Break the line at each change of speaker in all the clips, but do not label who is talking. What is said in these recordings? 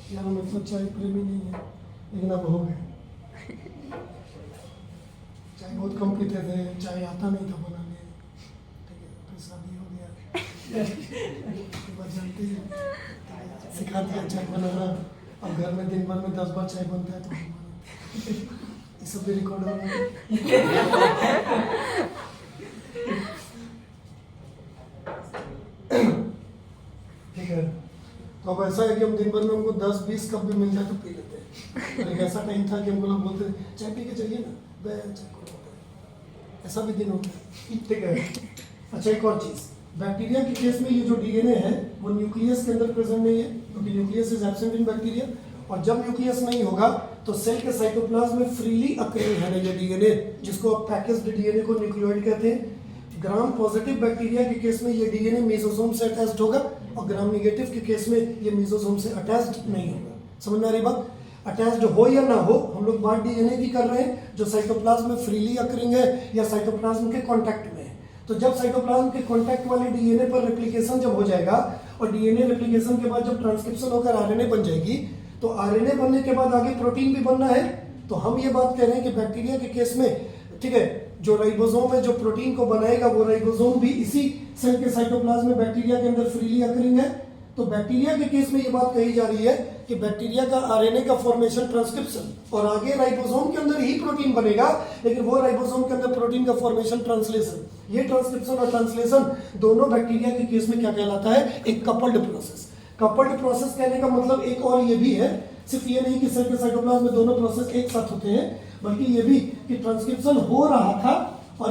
यार हम इतना चाय प्रेमी नहीं है, लेकिन अब हो गए। चाय बहुत कम पीते थे, चाय आता नहीं था बनाने, ठीक है, फिर शादी हो गया, उसके बाद जानते हैं, सिखा दिया चाय बनाना। अब घर में दिन भर में 10 बार चाय बनता है, तो ये सब भी रिकॉर्ड हो रहा है। ठीक है, तो अब ऐसा है कि हम दिन भर में हमको 10-20 कप भी मिल जाए तो पी लेते हैं। और एक ऐसा टाइम था कि हमको लोग बोलते थे चाय पी के चाहिए ना, चाय को होता है, ऐसा भी दिन हो गया। ठीक है। अच्छा, एक और चीज़, बैक्टीरिया के केस में ये जो डीएनए है वो न्यूक्लियस के अंदर प्रेजेंट नहीं है, क्योंकि nucleus is absent in bacteria. और जब न्यूक्लियस नहीं होगा तो सेल के साइटोप्लाज्म में फ्रीली अकरिंग है ये डीएनए, जिसको आप पैकेज्ड डीएनए को न्यूक्लियोइड कहते हैं। ग्राम पॉजिटिव बैक्टीरिया के केस में ये डीएनए मेसोसोम से अटैच्ड होगा, और ग्राम नेगेटिव के केस में ये मेसोसोम से अटैच्ड नहीं होगा। समझ में आ रही बात? अटैच्ड हो या ना हो, हम लोग बात डीएनए की कर रहे हैं जो साइटोप्लाज्म में फ्रीली अकरिंग है या साइटोप्लाज्म के कांटेक्ट में है। तो जब साइटोप्लाज्म के कांटेक्ट वाले डीएनए पर रेप्लिकेशन जब हो जाएगा, और डीएनए रेप्लिकेशन के बाद जब ट्रांसक्रिप्शन होकर आरएनए बन जाएगी, तो आरएनए बनने के बाद आगे प्रोटीन भी बनना है। तो हम ये बात कह रहे हैं कि बैक्टीरिया के केस में, ठीक है, जो राइबोसोम है जो प्रोटीन को बनाएगा, वो राइबोसोम भी इसी सेल के साइटोप्लाज्म में बैक्टीरिया के अंदर फ्रीली अकरिंग है। तो बैक्टीरिया के केस में ये बात कही जा रही है कि बैक्टीरिया का आरएनए का फॉर्मेशन, ट्रांसक्रिप्शन, और आगे राइबोसोम के अंदर ही प्रोटीन बनेगा, लेकिन वो राइबोसोम के अंदर प्रोटीन का फॉर्मेशन, ट्रांसलेशन, ये ट्रांसक्रिप्शन और ट्रांसलेशन दोनों बैक्टीरिया के केस में क्या कहलाता है? एक कपल्ड प्रोसेस। कपल्ड प्रोसेस कहने का मतलब एक और ये भी है, सिर्फ ये नहीं कि सेल के साइटोप्लाज्म में दोनों प्रोसेस एक साथ होते हैं, बल्कि ये भी कि ट्रांसक्रिप्शन हो रहा था और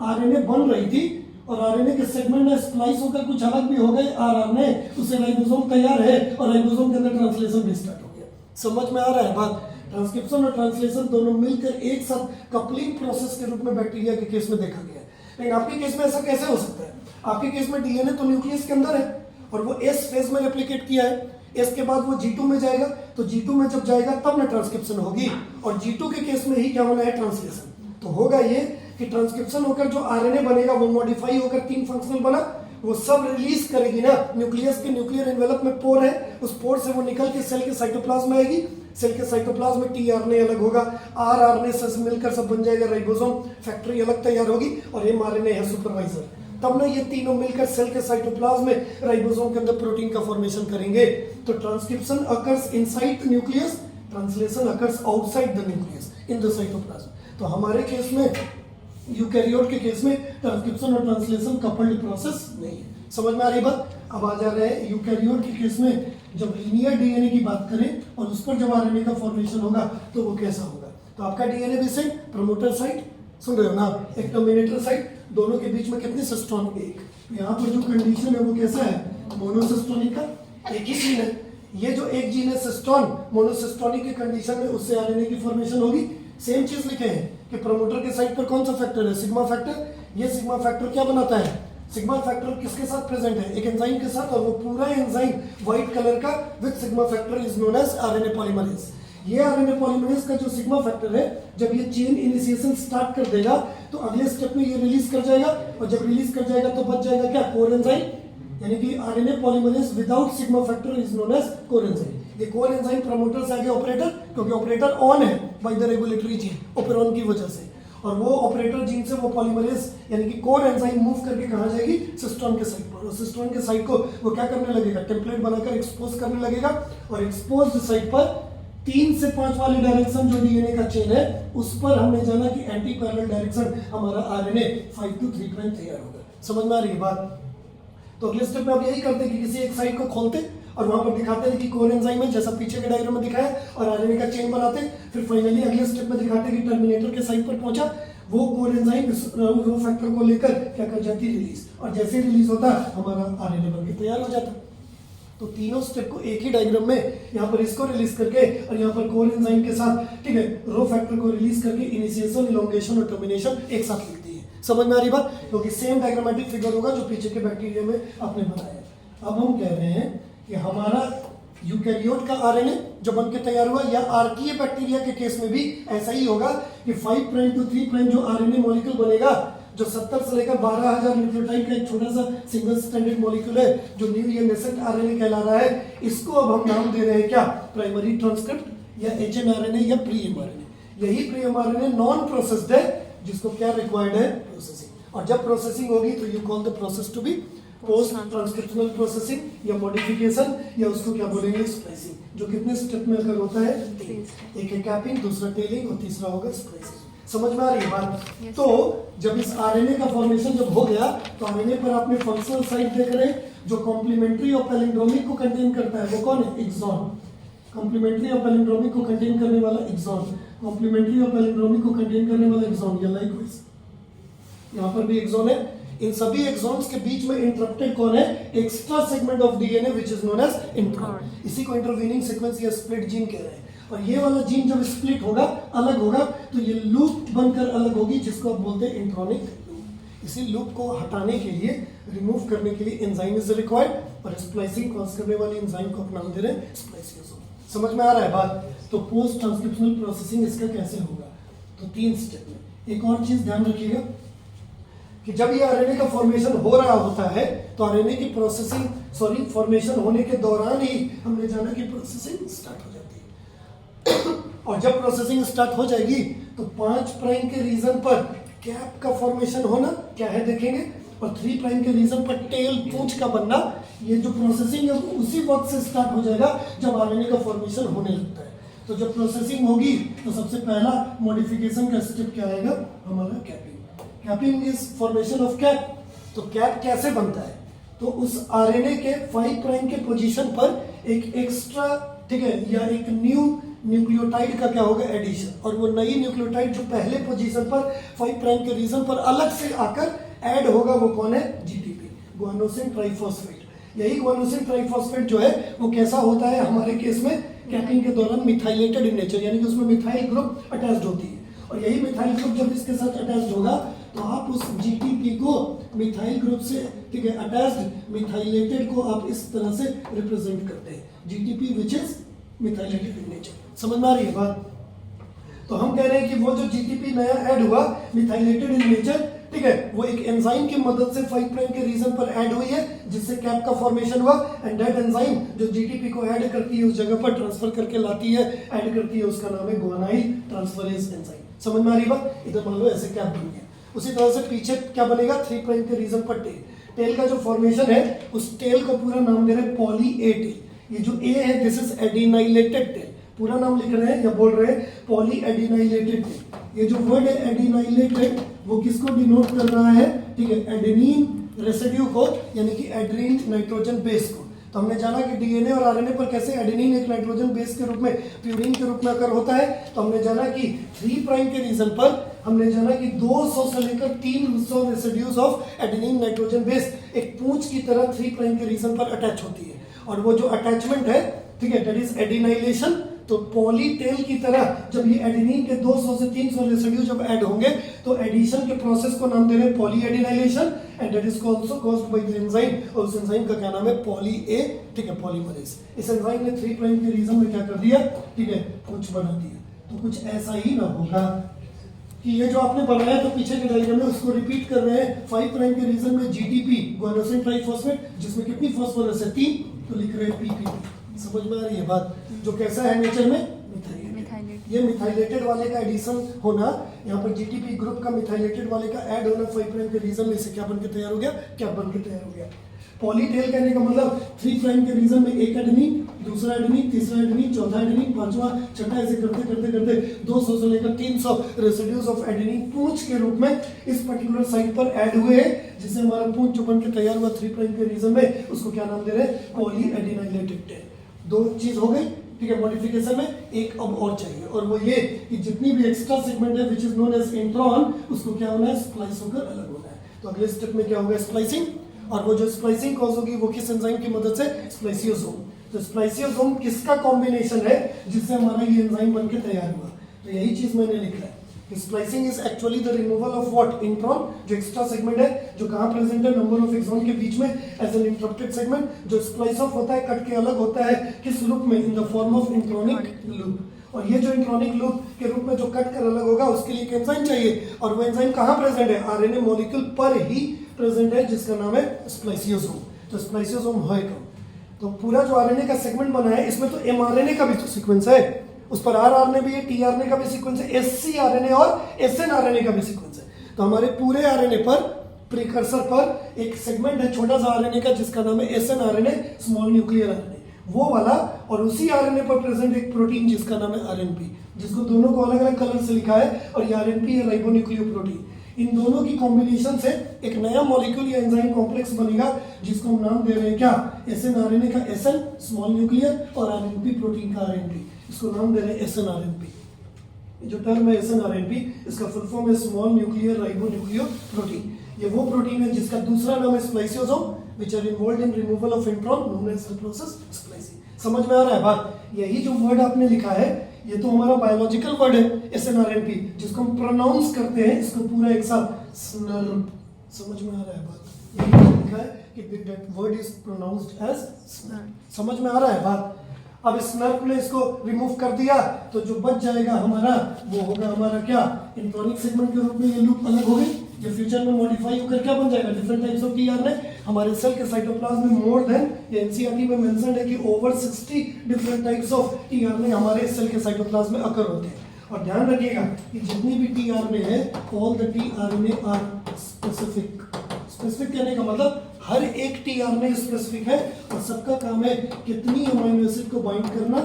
आरएनए बन रही थी, और आरएनए के सेगमेंट में स्प्लाइस होकर कुछ अलग भी हो गए आरएनए, उससे राइबोसोम तैयार है, और राइबोसोम के अंदर ट्रांसलेशन भी स्टार्ट हो गया। समझ में आ रहा है बात? ट्रांसक्रिप्शन और ट्रांसलेशन दोनों मिलकर एक साथ कपलिंग प्रोसेस के रूप में बैक्टीरिया के केस में देखा गया है। लेकिन आपके केस में ऐसा कैसे हो सकता है? आपके केस में डीएनए तो न्यूक्लियस के अंदर है, और वो एस फेज में रेप्लिकेट किया है, एस के बाद वो G2 में जाएगा, तो G2 में जब जाएगा तब ना ट्रांसक्रिप्शन होगी, और G2 के केस में ही क्या होना है? ट्रांसलेशन। तो होगा ये कि ट्रांसक्रिप्शन होकर जो आरएनए बनेगा वो मॉडिफाई होकर 3 फंक्शनल बना, वो सब रिलीज करेगी ना, न्यूक्लियस के न्यूक्लियर एनवेलप में पोर है, उस पोर से वो निकल के सेल के साइटोप्लाज्म में आएगी। सेल के साइटोप्लाज्म में टीआरएनए अलग होगा, आरआरएनए से मिलकर सब बन जाएगा राइबोसोम, फैक्ट्री अलग तैयार होगी, और एमआरएनए है सुपरवाइजर। तब ना ये तीनों मिलकर सेल के साइटोप्लाज्म में राइबोसोम के अंदर प्रोटीन का फॉर्मेशन करेंगे। तो transcription occurs inside the nucleus, translation occurs outside the nucleus in the cytoplasm. तो हमारे केस में, यूकैरियोट के केस में, ट्रांसक्रिप्शन और ट्रांसलेशन कपल्ड प्रोसेस नहीं है। समझ में आ रही बात? अब आ जा रहे हैं यूकैरियोट के केस में, जब लीनियर डीएनए की बात करें और उस पर जब आरएनए का फॉर्मेशन होगा तो वो कैसा होगा। तो आपका डीएनए भी सेम, प्रमोटर साइट सुन रहे हो ना, एक टर्मिनेटर साइट, दोनों के बीच में कितने सिस्टोन? एक। यहाँ पर जो कंडीशन है वो कैसा है? मोनोसिस्टोनिक का एक ही जीन है। ये जो एक जीन है सिस्टोन, मोनोसिस्टोनिक की कंडीशन में उससे आरएनए की फॉर्मेशन होगी। सेम चीज लिखे हैं कि प्रमोटर के साइड पर कौन सा फैक्टर है? Sigma factor. ये सिग्मा फैक्टर क्या बनाता है? सिग्मा फैक्टर किसके साथ प्रेजेंट है? एक एंजाइम के साथ, और वो पूरा एंजाइम व्हाइट कलर का with sigma factor is known as RNA polymerase. ये आरएनए पॉलीमरेज का जो सिग्मा फैक्टर है, जब ये चेन इनिशिएशन स्टार्ट कर देगा तो अगले स्टेप में ये रिलीज कर जाएगा, और जब रिलीज कर जाएगा तो बच जाएगा क्या? कोर एंजाइम, यानी कि RNA polymerase without sigma factor is known as core enzyme. ये कोर एंजाइम प्रमोटर से आगे ऑपरेटर, क्योंकि ऑपरेटर ऑन है by the regulatory gene operon की वजह से, और वो ऑपरेटर जीन से वो पॉलीमरेज यानी कि कोर एंजाइम मूव करके कहाँ जाएगी? सिस्टोन के साइड पर। और सिस्टोन के साइड को वो क्या करने लगेगा? टेम्पलेट बनाकर एक्सपोज करने लगेगा, और एक्सपोज्ड साइड पर 3 से 5 वाली डायरेक्शन जो डीएनए का चेन है उस पर हमने जाना कि एंटी पैरेलल डायरेक्शन हमारा आरएनए 5 to 3 प्राइम तैयार होगा। समझ में आ रही है बात? तो अगले स्टेप में अब यही करते हैं कि किसी एक साइड को खोलते और वहां पर दिखाते हैं कि कोर एंजाइम है, जैसा पीछे के डायग्राम में दिखाया, और आरएनए का चेन बनाते। फिर फाइनली अगले स्टेप में दिखाते हैं कि टर्मिनेटर के साइड पर पहुंचा, वो कोर एंजाइम रो फैक्टर को लेकर क्या कर जाती? रिलीज, और जैसे रिलीज होता हमारा आरएनए बनके तैयार हो जाता। तो तीनों स्टेप को एक ही डायग्राम में, यहाँ पर इसको रिलीज करके और यहाँ पर कोर एंजाइम के साथ, ठीक है, रो फैक्टर को रिलीज करके इनिशिएशन, इलोंगेशन और टर्मिनेशन एक साथ लिखती है। समझ में आ रही बात? क्योंकि सेम डायग्रामेटिक फिगर होगा जो पीछे के बैक्टीरिया में आपने बनाया है। अब हम कह रहे हैं कि हमारा यूकैरियोट का आरएनए जो बनके तैयार हुआ, या आर्कीय बैक्टीरिया के केस में भी ऐसा ही होगा कि 5 प्राइम to 3 प्राइम जो आरएनए मॉलिक्यूल बनेगा, जो 70 से लेकर 12,000 न्यूक्लियोटाइड का एक छोटा सा सिंगल स्ट्रैंडेड मॉलिक्यूल है जो न्यू या नेसेंट आरएनए कहला रहा है, इसको अब हम नाम दे रहे हैं क्या, प्राइमरी ट्रांसक्रिप्ट या एचएमआरएनए या प्री एमआरएनए। यही प्री एमआरएनए नॉन प्रोसेस्ड है जिसको क्या रिक्वायर्ड है, प्रोसेसिंग। और जब प्रोसेसिंग होगी तो you call the process to be post transcriptional processing या मॉडिफिकेशन या उसको क्या बोलेंगे, स्प्लाइसिंग, जो कितने स्टेप में अगर होता है, एक है कैपिंग, दूसरा टेलिंग और तीसरा होगा स्प्लाइसिंग। समझ में आ रही है बात? तो जब इस आरएनए का फॉर्मेशन जब हो गया तो आरएनए पर आपने फंक्शनल साइट देख रहे हैं, जो कॉम्प्लीमेंट्री और पैलिंड्रोमिक को कंटेन करता है वो कौन है, एक्सॉन। कॉम्प्लीमेंट्री और पैलिंड्रोमिक को कंटेन करने वाला एक्सॉन, कॉम्प्लीमेंट्री और पैलिंड्रोमिक को कंटेन करने वाला एक्सॉन, या लाइकवाइज यहाँ पर भी एक्सॉन है। इन सभी एक्सॉन्स के बीच में इंटरप्टेड कौन है, extra segment of DNA which is known as intron. इसी को इंटरवीनिंग सीक्वेंस या स्प्लिट जीन कह रहे हैं। और ये वाला जीन जब स्प्लिट होगा, अलग होगा, तो ये लूप बनकर अलग होगी जिसको आप बोलते हैं इंट्रॉनिक लूप। इसी लूप को हटाने के लिए, रिमूव करने के लिए एंजाइम इज रिक्वायर्ड और स्प्लाइसिंग कॉज करने वाली एंजाइम को अपना दे रहे हैं स्प्लाइसियोसोम। समझ में आ रहा है बात? तो पोस्ट ट्रांसक्रिप्शनल प्रोसेसिंग इसका कैसे होगा, तो 3 स्टेप में। एक और चीज ध्यान रखिएगा कि जब ये आरएनए का फॉर्मेशन हो रहा होता है तो आरएनए की फॉर्मेशन होने के दौरान ही हमने जाना कि प्रोसेसिंग स्टार्ट हो जाती है। और जब प्रोसेसिंग स्टार्ट हो जाएगी तो 5 प्राइम के रीजन पर कैप का फॉर्मेशन होना क्या है देखेंगे, और 3 प्राइम के रीजन पर टेल, पूंछ का बनना। ये जो प्रोसेसिंग है वो उसी वक्त से स्टार्ट हो जाएगा जब आरएनए का फॉर्मेशन होने लगता है। तो जब प्रोसेसिंग होगी तो सबसे पहला मॉडिफिकेशन का स्टेप क्या आएगा, हमारा capping. Capping is formation of cap. तो कैप कैसे बनता है, तो उस आरएनए के 5 प्राइम के पोजीशन पर एक एक्स्ट्रा, ठीक है, या एक न्यू न्यूक्लियोटाइड का क्या होगा, एडिशन। और वो नई न्यूक्लियोटाइड जो पहले पोजीशन पर 5 प्राइम के रीजन पर अलग से आकर ऐड होगा वो कौन है, जीटीपी, गुआनोसिन ट्राइफॉस्फेट। यही गुआनोसिन ट्राइफॉस्फेट जो है वो कैसा होता है हमारे केस में, कैपिंग के दौरान मिथाइलेटेड इन नेचर, यानी कि उसमें मिथाइल ग्रुप अटैच्ड होती है। और यही मिथाइल ग्रुप जब इसके साथ अटैच्ड होगा तो आप उस जीटीपी को मिथाइल ग्रुप से, ठीक है, अटैच्ड मिथाइलेटेड को आप इस तरह से रिप्रेजेंट करते हैं, GTP which is methylated in nature. समझ में आ रही है बात? तो हम कह रहे हैं कि वो जो जीटीपी नया ऐड हुआ मिथाइलेटेड इन नेचर, ठीक है, वो एक एंजाइम की मदद से 5 प्राइम के रीजन पर ऐड हुई है जिससे कैप का फॉर्मेशन हुआ। एंड दैट एंजाइम जो जीटीपी को ऐड करती है उस जगह पर ट्रांसफर करके लाती है, ऐड करती है, उसका नाम है गुआनाइल ट्रांसफरेज एंजाइम। समझ में आ रही बात? इधर मान लो ऐसे कैप बन गया। उसी तरह से पीछे क्या बनेगा, 3 प्राइम के रीजन पर टेल। टेल का जो फॉर्मेशन है उस टेल को पूरा नाम दे रहे हैं पॉली ए टेल। ये जो ए है दिस इज एडिनाइलेटेड टेल, पूरा नाम लिख रहे हैं या बोल रहे हैं पॉली एडिनाइलेटेड टेल। ये जो वर्ड है एडिनाइलेटेड वो किसको डिनोट कर रहा है, ठीक है, एडेनिन रेसिड्यू को, यानी कि एडेनिन नाइट्रोजन बेस को। तो हमने जाना कि डीएनए और आरएनए पर कैसे एडेनिन एक नाइट्रोजन बेस के रूप में, प्यूरिन के रूप में अगर होता है। तो हमने जाना कि 3 प्राइम के रीजन पर हमने जाना कि 200 से लेकर 300 residues of adenine nitrogen base एक पूंछ की तरह 3 प्राइम के रीजन पर अटैच होती है। और वो जो अटैचमेंट है, ठीक है, दैट इज एडिनाइलेशन। तो पॉलीटेल की तरह जब ये एडेनिन के 200 से 300 रेसिड्यू जब ऐड होंगे तो एडिशन के प्रोसेस को नाम दे रहे हैं poly adenylation, and that is also caused by the enzyme. और उस एंजाइम का क्या नाम है, पॉली ए, ठीक है, पॉलीमरेज। इस एंजाइम ने 3 प्राइम के रीजन में क्या कर दिया, ठीक है, कुछ बना दिया। तो कुछ ऐसा ही ना होगा कि ये जो आपने बनाया तो पीछे के डायग्राम में उसको रिपीट कर रहे हैं। 5 प्राइम के रीजन में जीटीपी, गुआनोसिन ट्राइफॉस्फेट, जिसमें कितनी फास्फोरस है, 3, तो लिख रहे हैं पीपी। समझ में आ रही है बात? जो कैसा है नेचर में, मिथाइलेटेड। ये मिथाइलेटेड वाले का एडिशन होना, यहाँ पर जीटीपी ग्रुप का मिथाइलेटेड वाले का ऐड होना 5 प्राइम के रीजन में से क्या बनके तैयार हो गया, क्या बनके तैयार हो गया, पॉलीटेल। कहने का मतलब 3 प्राइम के रीजन में एक एडेनिन, दूसरा एडेनिन, तीसरा एडेनिन, चौथा एडेनिन, पांचवा, छठा, ऐसे करते करते करते 200 से लेकर 300 रेसिड्यूज ऑफ एडेनिन पूंछ के रूप में इस पर्टिकुलर साइट पर ऐड हुए हैं, जिससे हमारा पूंछ जो बन के तैयार हुआ 3 प्राइम के रीजन में, उसको क्या नाम दे रहे हैं, पॉली एडिनाइलेटेड टेल। 2 चीज हो गई, ठीक है, मॉडिफिकेशन में। एक अब और चाहिए, और वो ये कि जितनी भी एक्स्ट्रा सेगमेंट है which is known as intron, उसको क्या होना है, स्प्लाइस होकर अलग होना है। तो अगले स्टेप में क्या होगा, स्प्लाइसिंग। और वो जो स्प्लाइसिंग कॉज होगी वो किस एंजाइम की मदद से, स्प्लाइसियोसोम। तो स्प्लाइसियोसोम किसका कॉम्बिनेशन है जिससे हमारा ये एंजाइम बनके तैयार हुआ, तो यही चीज मैंने लिखा है। Splicing is actually the removal of what, intron, जो एक्स्ट्रा सेगमेंट है, जो कहां प्रेजेंट है, नंबर ऑफ एक्सॉन के बीच में एज एन इंटरप्टेड सेगमेंट, जो स्प्लाइस ऑफ होता है, कट के अलग होता है, किस रूप में, in the form of intronic loop. और ये जो इंट्रॉनिक लूप के रूप में जो कट कर अलग होगा उसके लिए एक एंजाइम चाहिए, और वो एंजाइम कहाँ प्रेजेंट है? आरएनए मॉलिक्यूल पर ही प्रेजेंट है, जिसका नाम है स्प्लाइसियोसोम। तो स्प्लाइसियोसोम होएगा, तो पूरा जो आरएनए का सेगमेंट बना है इसमें तो एमआरएनए का भी तो सीक्वेंस है, उस पर आरआरएनए भी है, टीआरएनए का भी सीक्वेंस है, एससीआरएनए और एसएनआरएनए का भी सीक्वेंस है। तो हमारे पूरे आरएनए पर प्रीकर्सर पर एक सेगमेंट है छोटा सा आरएनए का, जिसका नाम है एसएनआरएनए, स्मॉल न्यूक्लियर आरएनए, वो वाला। और उसी आरएनए पर प्रेजेंट एक प्रोटीन जिसका नाम है आरएनपी, जिसको दोनों को अलग अलग कलर से लिखा है, और ये आरएनपी है राइबोन्यूक्लियोप्रोटीन। इन दोनों की कॉम्बिनेशन से एक नया मॉलिक्यूल या एंजाइम कॉम्प्लेक्स बनेगा, जिसको हम नाम दे रहे हैं क्या? एसएनआरएनए का एसएन स्मॉल न्यूक्लियर, और आरएनपी प्रोटीन का आरएनपी, इसको नाम दे रहे हैं एसएनआरएनपी। जो टर्म है एसएनआरएनपी, इसका फुल फॉर्म है स्मॉल न्यूक्लियर राइबोन्यूक्लियोप्रोटीन। ये वो प्रोटीन है जिसका दूसरा नाम है spliceosome, which are involved in removal of intron known as the process splicing. समझ में आ रहा है बात? यही जो वर्ड आपने लिखा है ये तो हमारा बायोलॉजिकल वर्ड है एसएनआरएनपी, जिसको हम प्रोनाउंस करते हैं इसको पूरा एक साथ स्नर्प। समझ में आ रहा है बात? यही लिखा है कि that word is pronounced as snurp. समझ में आ रहा है बात? अब इस स्नर्प ने इसको रिमूव कर दिया तो जो बच जाएगा हमारा वो होगा हमारा क्या? इंट्रॉनिक सेगमेंट के रूप में ये लूप अलग हो गई। ये फ्यूचर में मॉडिफाई होकर क्या बन जाएगा? Different types of tRNA. हमारे सेल के साइटोप्लाज्म में मोर देन, ये एनसीईआरटी में मेंशन्ड है कि over 60 different types of tRNA हमारे सेल के साइटोप्लाज्म में अकर होते हैं। और ध्यान रखिएगा कि जितनी भी टीआरएनए है, all the tRNA are specific. Specific कहने का मतलब हर एक टीआरएनए स्पेसिफिक है, और सबका काम है कितनी अमीनो एसिड को बाइंड करना?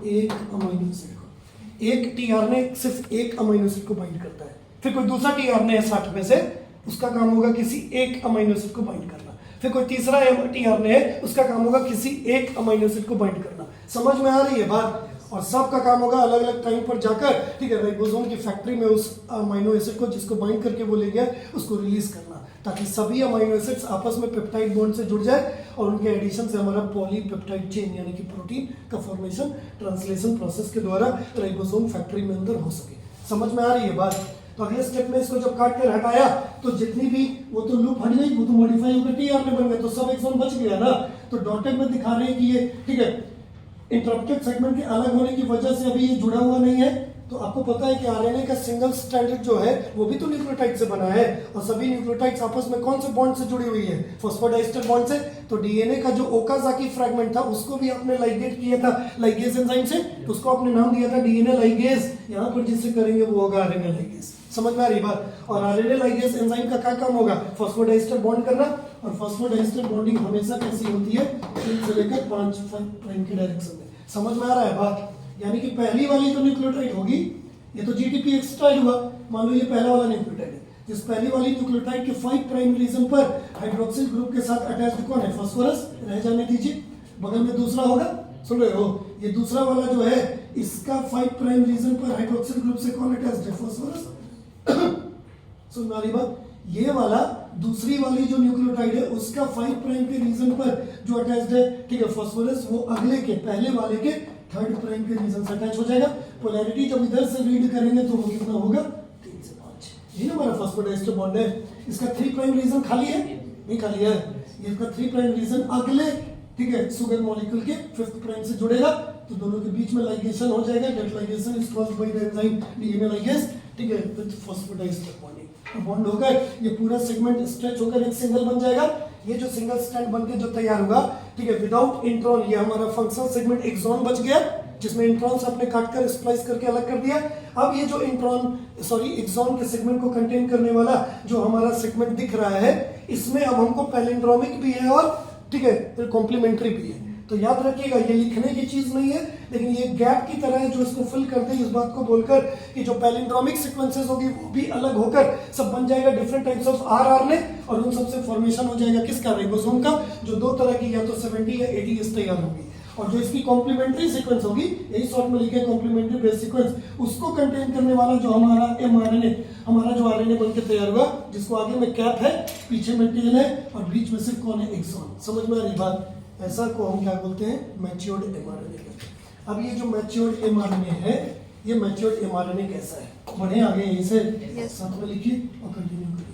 एक अमीनो एसिड को। एक टीआरएनए सिर्फ एक अमीनो एसिड को बाइंड करता है। फिर कोई दूसरा टीआरएनए है 60 में से, उसका काम होगा किसी एक अमीनो एसिड को बाइंड करना। फिर कोई तीसरा टीआरएनए है, उसका काम होगा किसी एक अमीनो एसिड को बाइंड करना। समझ में आ रही है बात? और सबका काम होगा अलग अलग टाइम पर जाकर, ठीक है, राइबोसोम की फैक्ट्री में उस अमीनो एसिड को जिसको बाइंड करके वो ले गया उसको रिलीज करना, ताकि सभी अमीनो एसिड्स आपस में पेप्टाइड बॉन्ड से जुड़ जाए, और उनके एडिशन से हमारा पॉलीपेप्टाइड चेन यानी कि प्रोटीन का फॉर्मेशन ट्रांसलेशन प्रोसेस के द्वारा राइबोसोम फैक्ट्री में अंदर हो सके। समझ में आ रही है बात? तो अगले स्टेप में इसको जब काट कर हटाया तो जितनी भी वो तो लूप हट गई, वो तो मॉडिफाई होकर टीआरएनए बन गए, तो सब एक्सॉन बच गया ना। तो डॉटेड में दिखा रहे हैं कि ये, ठीक है, इंटरप्टेड सेगमेंट के अलग होने की वजह से अभी ये जुड़ा हुआ नहीं है। तो आपको पता है कि आरएनए का सिंगल स्ट्रैंडेड जो है वो भी तो न्यूक्लियोटाइड से बना है, और सभी न्यूक्लियोटाइड्स आपस में कौन से बॉन्ड से जुड़ी हुई है? फॉस्फोडाइस्टर बॉन्ड से। तो डीएनए का जो ओकाजाकी फ्रैगमेंट था उसको भी आपने लाइगेट किया था लाइगेज एंजाइम से, तो उसको आपने नाम दिया था डीएनए लाइगेज। यहाँ पर जिससे करेंगे वो होगा आरएनए लाइगेज। समझ में आ रही बात? और आरएनए लाइगेज एंजाइम का क्या काम होगा? फॉस्फोडाइस्टर बॉन्ड करना, और फॉस्फोडाइस्टर बॉन्डिंग हमेशा कैसी होती है? 3 से लेकर 5 प्राइम की डायरेक्शन में। समझ में आ रहा है बात? यानी कि पहली वाली जो न्यूक्लियोटाइड होगी, ये तो जीटीपी एक्स्ट्राइड हुआ, मान लो ये पहला वाला न्यूक्लियोटाइड है, जिस पहली वाली न्यूक्लियोटाइड के 5 प्राइम रीजन पर हाइड्रोक्सिल ग्रुप के साथ अटैच्ड कौन है? फास्फोरस। रह जाने दीजिए, बगल में दूसरा होगा, सुन रहे हो? ये दूसरा वाला जो है इसका 5 प्राइम रीजन पर हाइड्रोक्सिल ग्रुप से कौन अटैच्ड है? फास्फोरस। सुन रही बात? ये वाला दूसरी वाली जो न्यूक्लियोटाइड है उसका 5 प्राइम के रीजन पर जो अटैच्ड है, ठीक है, फास्फोरस, वो अगले के पहले वाले के 3rd प्राइम के रीजन से अटैच हो जाएगा। पोलैरिटी जब इधर से रीड करेंगे तो वो कितना होगा? 3 से 5। ये ना हमारा फास्फोडाइस्टर बॉन्ड है। इसका 3 प्राइम रीजन खाली है? नहीं खाली है। इसका 3 प्राइम रीजन अगले, ठीक है, सुगर मॉलिक्यूल के 5th प्राइम से जुड़ेगा, तो दोनों के बीच में लाइगेशन हो जाएगा। That ligation is caused by the enzyme DNA ligase, ठीक है, विद फास्फोडाइस्टर बॉन्डिंग। बॉन्ड होकर ये पूरा सेगमेंट स्ट्रेच होकर एक सिंगल बन जाएगा। ये जो सिंगल स्ट्रैंड बनके जो तैयार होगा, ठीक है, विदाउट इंट्रॉन, ये हमारा फंक्शनल सेगमेंट एक्सॉन बच गया, जिसमें इंट्रॉन से आपने काट कर स्प्लाइस करके अलग कर दिया। अब ये जो एक्सॉन के सेगमेंट को कंटेन करने वाला जो हमारा सेगमेंट दिख रहा है, इसमें अब हमको पैलिंड्रोमिक भी है और, ठीक है, फिर कॉम्प्लीमेंट्री भी है। तो याद रखिएगा ये लिखने की चीज नहीं है, लेकिन ये गैप की तरह है जो इसको फिल करते हैं, इस बात को बोलकर कि जो पैलिंड्रोमिक सीक्वेंसेस होगी वो भी अलग होकर सब बन जाएगा डिफरेंट टाइप्स ऑफ आरआरएनए, और उन सबसे फॉर्मेशन हो जाएगा किसका? राइबोसोम का, जो 2 तरह की या तो 70 या 80 एस तैयार होगी। और जो इसकी कॉम्प्लीमेंट्री सीक्वेंस होगी, यही शॉर्ट में लिखे कॉम्प्लीमेंट्री बेस सीक्वेंस, उसको कंटेन करने वाला जो हमारा एमआरएनए, हमारा जो आरएनए बनके तैयार हुआ, जिसको आगे में कैप है, पीछे में टेल है, और बीच में सिर्फ कौन है? एक्सॉन। समझ में आ रही बात? ऐसा को हम क्या बोलते हैं? मैच्योर्ड एमआरएनए कहते हैं। अब ये जो मैच्योर्ड एमआरएनए है, ये मैच्योर्ड एमआरएनए कैसा है? बढ़े आगे यहीं से साथ में लिखिए और कंटिन्यू करिए।